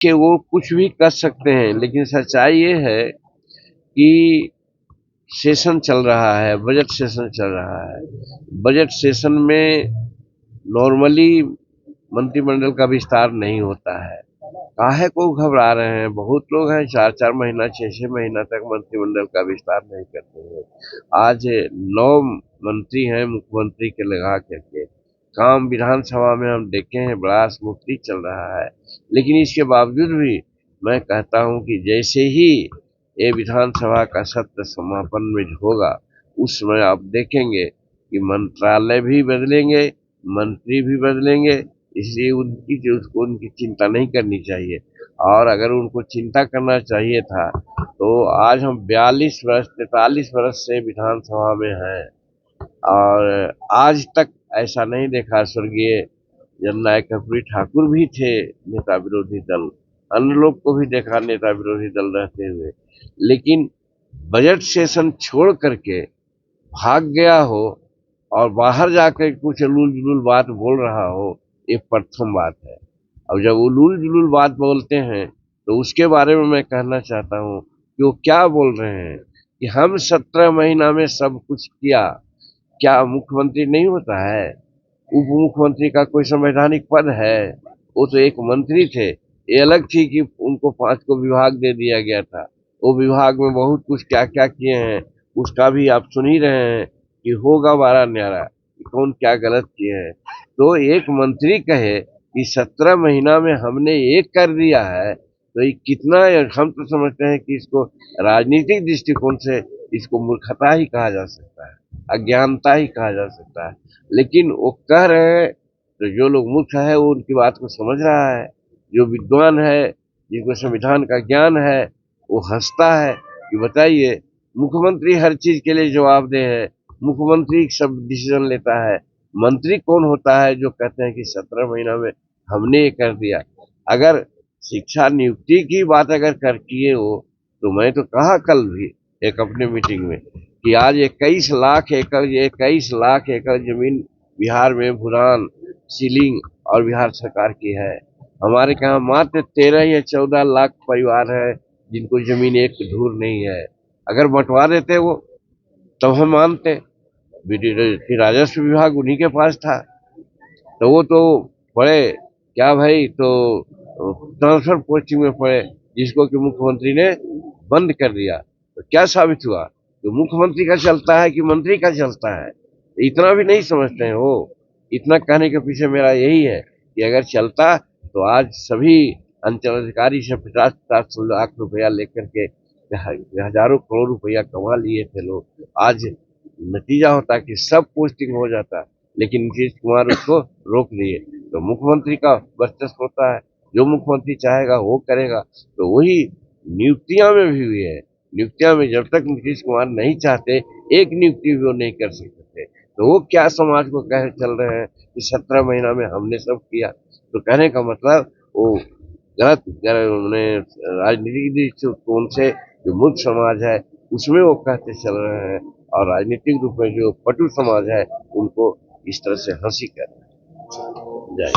कि वो कुछ भी कर सकते हैं, लेकिन सच्चाई ये है कि सेशन चल रहा है, बजट सेशन चल रहा है। बजट सेशन में नॉर्मली मंत्रिमंडल का विस्तार नहीं होता है। काहे को घबरा रहे हैं? बहुत लोग हैं 4-4 महीना 6-6 महीना तक मंत्रिमंडल का विस्तार नहीं करते हैं। आज 9 मंत्री हैं मुख्यमंत्री के लगा करके। काम विधानसभा में हम देखे हैं बड़ा स्मूथली चल रहा है, लेकिन इसके बावजूद भी मैं कहता हूं कि जैसे ही ये विधानसभा का सत्र समापन में होगा, उस समय आप देखेंगे कि मंत्रालय भी बदलेंगे, मंत्री भी बदलेंगे। इसलिए उनकी चिंता नहीं करनी चाहिए। और अगर उनको चिंता करना चाहिए था तो आज हम 42 वर्ष 43 वर्ष से विधानसभा में हैं और आज तक ऐसा नहीं देखा। स्वर्गीय जननायक कर्पूरी ठाकुर भी थे नेता विरोधी दल, अन्य लोग को भी देखा नेता विरोधी दल रहते हुए, लेकिन बजट सेशन छोड़ करके भाग गया हो और बाहर जाकर कुछ उलूल जुलूल बात बोल रहा हो, ये प्रथम बात है। और जब उलूल जुलूल बात बोलते हैं तो उसके बारे में मैं कहना चाहता हूँ कि वो क्या बोल रहे हैं कि हम 17 महीना में सब कुछ किया। क्या मुख्यमंत्री नहीं होता है? उप मुख्यमंत्री का कोई संवैधानिक पद है? वो तो एक मंत्री थे। ये अलग थी कि उनको 5 को विभाग दे दिया गया था। वो विभाग में बहुत कुछ क्या क्या किए हैं उसका भी आप सुन ही रहे हैं कि होगा बारह न्यारा कि कौन क्या गलत किए हैं। तो एक मंत्री कहे कि 17 महीना में हमने ये कर दिया है, तो ये कितना, हम तो समझते हैं कि इसको राजनीतिक दृष्टिकोण से इसको मूर्खता ही कहा जा सकता है, अज्ञानता ही कहा जा सकता है। लेकिन वो कह रहे हैं तो जो लोग मूर्ख है वो उनकी बात को समझ रहा है। जो विद्वान है, जिनको संविधान का ज्ञान है, वो हंसता है कि बताइए, मुख्यमंत्री हर चीज के लिए जवाबदेह है, मुख्यमंत्री सब डिसीजन लेता है। मंत्री कौन होता है जो कहते हैं कि 17 महीना में हमने ये कर दिया? अगर शिक्षा नियुक्ति की बात अगर कर किए हो तो मैं तो कहा कल भी एक अपने मीटिंग में कि आज 21 लाख एकड़ जमीन बिहार में भूटान सीलिंग और बिहार सरकार की है। हमारे यहाँ मात्र 13 या 14 लाख परिवार है जिनको जमीन एक धूर नहीं है। अगर बंटवा देते वो तब हम मानते, फिर राजस्व विभाग उन्हीं के पास था, तो वो तो पढ़े क्या भाई, तो ट्रांसफर पोस्टिंग में पढ़े, जिसको कि मुख्यमंत्री ने बंद कर दिया। तो क्या साबित हुआ? तो मुख्यमंत्री का चलता है कि मंत्री का चलता है? इतना भी नहीं समझते हैं वो। इतना कहने के पीछे मेरा यही है कि अगर चलता तो आज सभी अंचलाधिकारी से 50-50 लाख रुपया लेकर के हजारों करोड़ रुपया कमा लिए थे लोग। आज नतीजा होता कि सब पोस्टिंग हो जाता, लेकिन नीतीश कुमार उसको रोक दिए। तो मुख्यमंत्री का वर्चस्व होता है, जो मुख्यमंत्री चाहेगा वो करेगा। तो वही नियुक्तियां में भी हुई है। नियुक्तियां में जब तक नीतीश कुमार नहीं चाहते, एक नियुक्ति भी वो नहीं कर सकते थे। तो वो क्या समाज को कह चल रहे हैं कि 17 महीना में हमने सब किया? तो कहने का मतलब वो गलत राजनीतिक दृष्टिकोण से जो मूर्ख समाज है उसमें वो कहते चल रहे हैं, और राजनीतिक रूप में जो पटु समाज है उनको इस तरह से हंसी कर रहे हैं। जय